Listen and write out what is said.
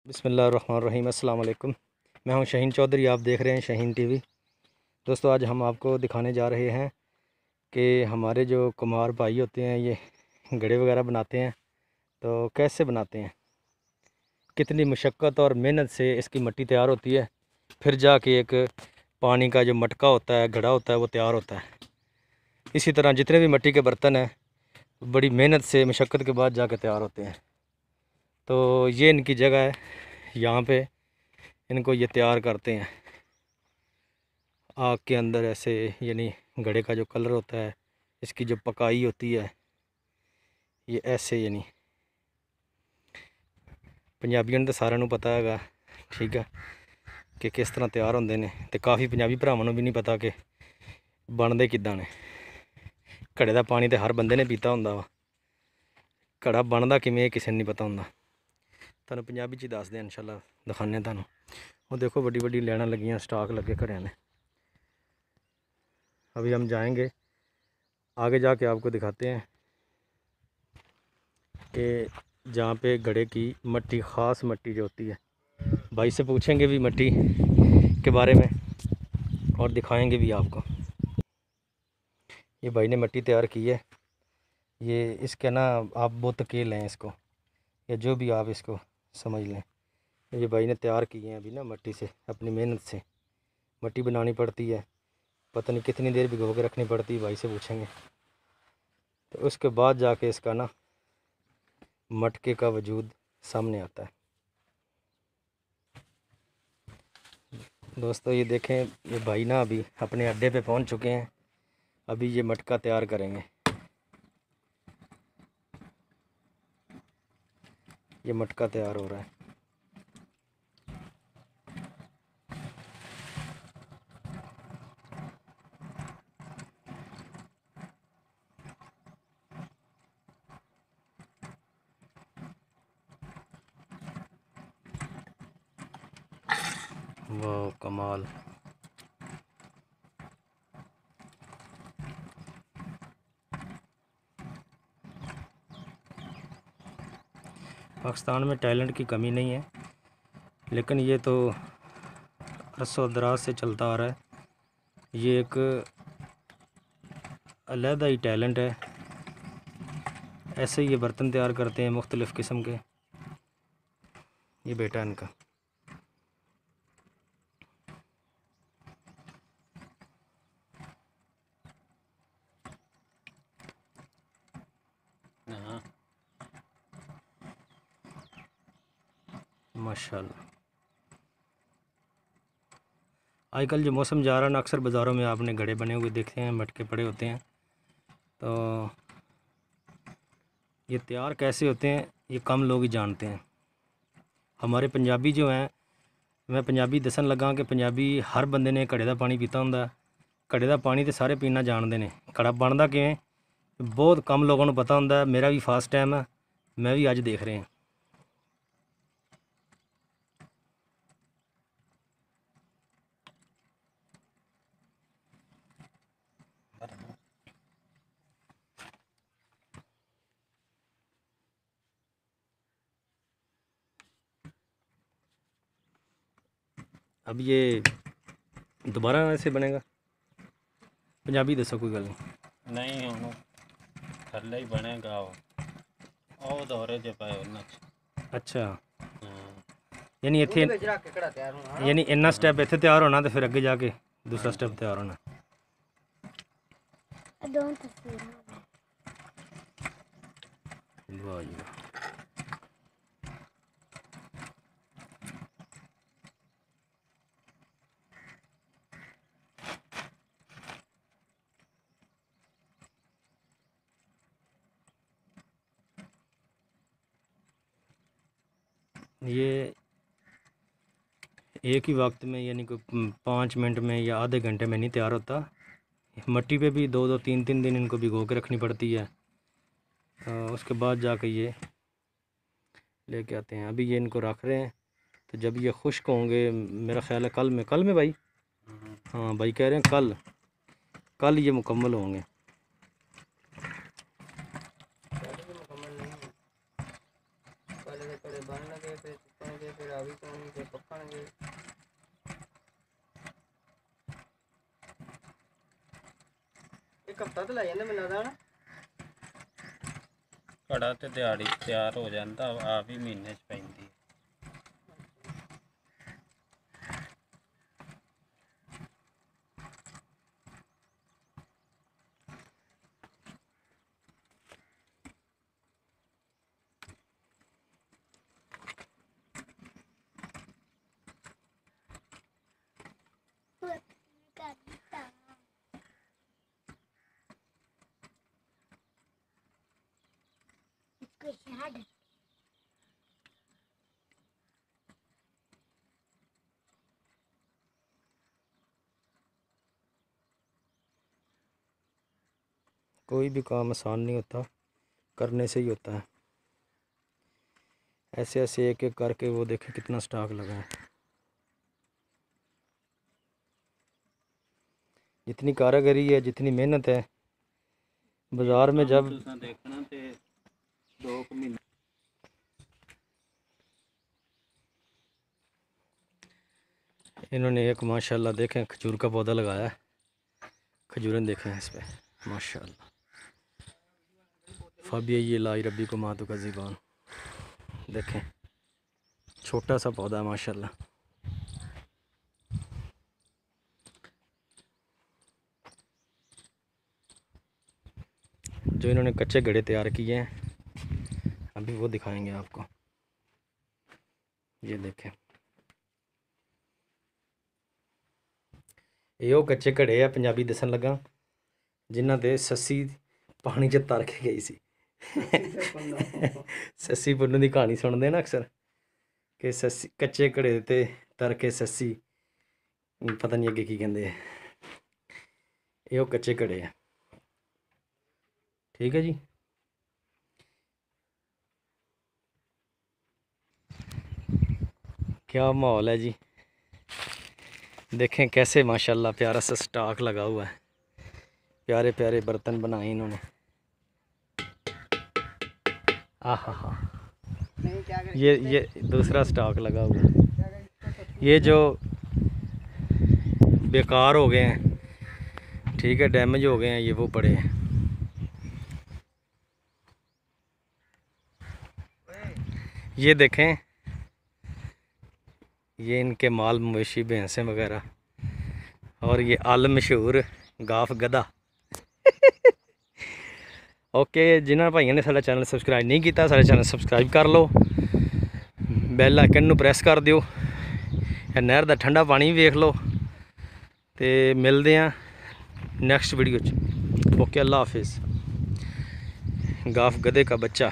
बिस्मिल्लाहिर्रहमानिर्रहीम। अस्सलाम वालेकुम। मैं हूं शहीन चौधरी, आप देख रहे हैं शहीन टीवी। दोस्तों, आज हम आपको दिखाने जा रहे हैं कि हमारे जो कुम्हार भाई होते हैं ये घड़े वगैरह बनाते हैं तो कैसे बनाते हैं, कितनी मुशक्क़त और मेहनत से इसकी मिट्टी तैयार होती है, फिर जाके एक पानी का जो मटका होता है, घड़ा होता है, वो तैयार होता है। इसी तरह जितने भी मिट्टी के बर्तन हैं बड़ी मेहनत से मुशक्क़त के बाद जाके तैयार होते हैं। तो ये इनकी जगह है, यहाँ पे इनको ये तैयार करते हैं आग के अंदर ऐसे, यानी घड़े का जो कलर होता है, इसकी जो पकाई होती है ये ऐसे, यानी पंजाबियों तो सारे पता है, ठीक है, कि किस तरह तैयार होंगे ने। तो काफ़ी पंजाबी भरावां भी नहीं पता कि बनते किदां ने। घड़े का पानी तो हर बंदे ने पीता होंदा वा, घड़ा बनता किवें किसी ने नहीं पता होंदा। तुहानूं पंजाबी च दसदे हैं, इंशाल्लाह दिखाने तुहानूं। वो देखो बड़ी बड़ी लाइनां लगियां, स्टाक लगे घड़ियां ने। अभी हम जाएंगे आगे, जाके आपको दिखाते हैं कि जहाँ पे घड़े की मिट्टी, ख़ास मिट्टी जो होती है, भाई से पूछेंगे भी मिट्टी के बारे में और दिखाएंगे भी आपको। ये भाई ने मिट्टी तैयार की है, ये इसके ना आप बुत के लें इसको, या जो भी आप इसको समझ लें। ये भाई ने तैयार किए हैं अभी ना मिट्टी से, अपनी मेहनत से। मिट्टी बनानी पड़ती है, पता नहीं कितनी देर भिगो के रखनी पड़ती है, भाई से पूछेंगे। तो उसके बाद जाके इसका ना मटके का वजूद सामने आता है। दोस्तों ये देखें, ये भाई ना अभी अपने अड्डे पे पहुंच चुके हैं, अभी ये मटका तैयार करेंगे। ये मटका तैयार हो रहा है। वाह कमाल। पाकिस्तान में टैलेंट की कमी नहीं है, लेकिन ये तो अरसों दराज से चलता आ रहा है। ये एक अलहदा ही टैलेंट है। ऐसे ही ये बर्तन तैयार करते हैं मुख्तलिफ़ किस्म के। ये बेटा इनका। माशाल्लाह। आजकल जो मौसम जा रहा है ना, अक्सर बाज़ारों में आपने घड़े बने हुए देखते हैं, मटके पड़े होते हैं। तो ये तैयार कैसे होते हैं ये कम लोग ही जानते हैं। हमारे पंजाबी जो हैं, मैं पंजाबी दसन लगा कि पंजाबी हर बंदे ने घड़े का पानी पीता होंदा। घड़े का पानी तो सारे पीना जानते हैं। घड़ा बनता किवें बहुत कम लोगों को पता होंदा। मेरा भी फर्स्ट टाइम है, मैं भी अज देख रहे हैं। अब ये दोबारा ऐसे बनेगा? पंजाबी दसो, कोई गल नहीं हूँ थल्ले ही बनेगा वो दोहरे जे पाए उन्ना अच्छा, यानी इत्थे, यानी इन्ना स्टैप इत्थे तैयार होना तो फिर अगे जाके दूसरा स्टैप तैयार होना। वाह जी वाह। ये एक ही वक्त में, यानी कोई 5 मिनट में या आधे घंटे में नहीं तैयार होता। मिट्टी पे भी 2-2 3-3 दिन इनको भिगो के रखनी पड़ती है। तो उसके बाद जाके ये लेके आते हैं। अभी ये इनको रख रहे हैं, तो जब ये खुश्क होंगे, मेरा ख्याल है कल में भाई, हाँ भाई कह रहे हैं कल ये मुकम्मल होंगे। एक हफ्ता तो लै जांदे मैनूं लगदा ना। घड़ा ते दिहाड़ी तैयार हो जाता, आप ही महीने च पैंदी। कोई भी काम आसान नहीं होता, करने से ही होता है। ऐसे ऐसे एक एक करके वो देखें कितना स्टॉक लगा है। जितनी कारीगरी है, जितनी मेहनत है, बाज़ार में जब देखना ते 2 महीने इन्होंने एक माशाल्लाह देखें खजूर का पौधा लगाया है। खजूरें देखें इस पर माशाल्लाह। फबिया ये लाई रब्बी को मातू का ज़िबान देखें, छोटा सा पौधा है माशाल्लाह। जो इन्होंने कच्चे गड्ढे तैयार किए हैं अभी वो दिखाएंगे आपको। ये देखें, ये कच्चे घड़े आ पंजाबी दसन लगा जिन्हां ते सस्सी पानी च तर के गई सी। सस्सी पुन्नू की कहानी सुनते ना अक्सर कि सस्सी कच्चे घड़े ते तर के सस्सी, पता नहीं अगे की कहते हैं। ये कच्चे घड़े है, ठीक है जी। क्या माहौल है जी, देखें कैसे माशाल्लाह प्यारा सा स्टॉक लगा हुआ है। प्यारे प्यारे बर्तन बनाए इन्होंने। आहा हा, ये दूसरा स्टॉक लगा हुआ है। ये जो बेकार हो गए हैं, ठीक है, डैमेज हो गए हैं, ये वो पड़े हैं। ये देखें, ये इनके माल मवेशी भैंसें वगैरह, और ये आल मशहूर गाफ गधा। ओके, जिन्होंने भाइयों ने साडा चैनल सबसक्राइब नहीं किया, साडा चैनल सबसक्राइब कर लो, बैल आइकन नूं प्रेस कर दिओ, नहर दा ठंडा पानी वेख लो। तो मिलते हैं नेक्स्ट वीडियो च। ओके, अल्लाह हाफिज़। गाफ गधे का बच्चा।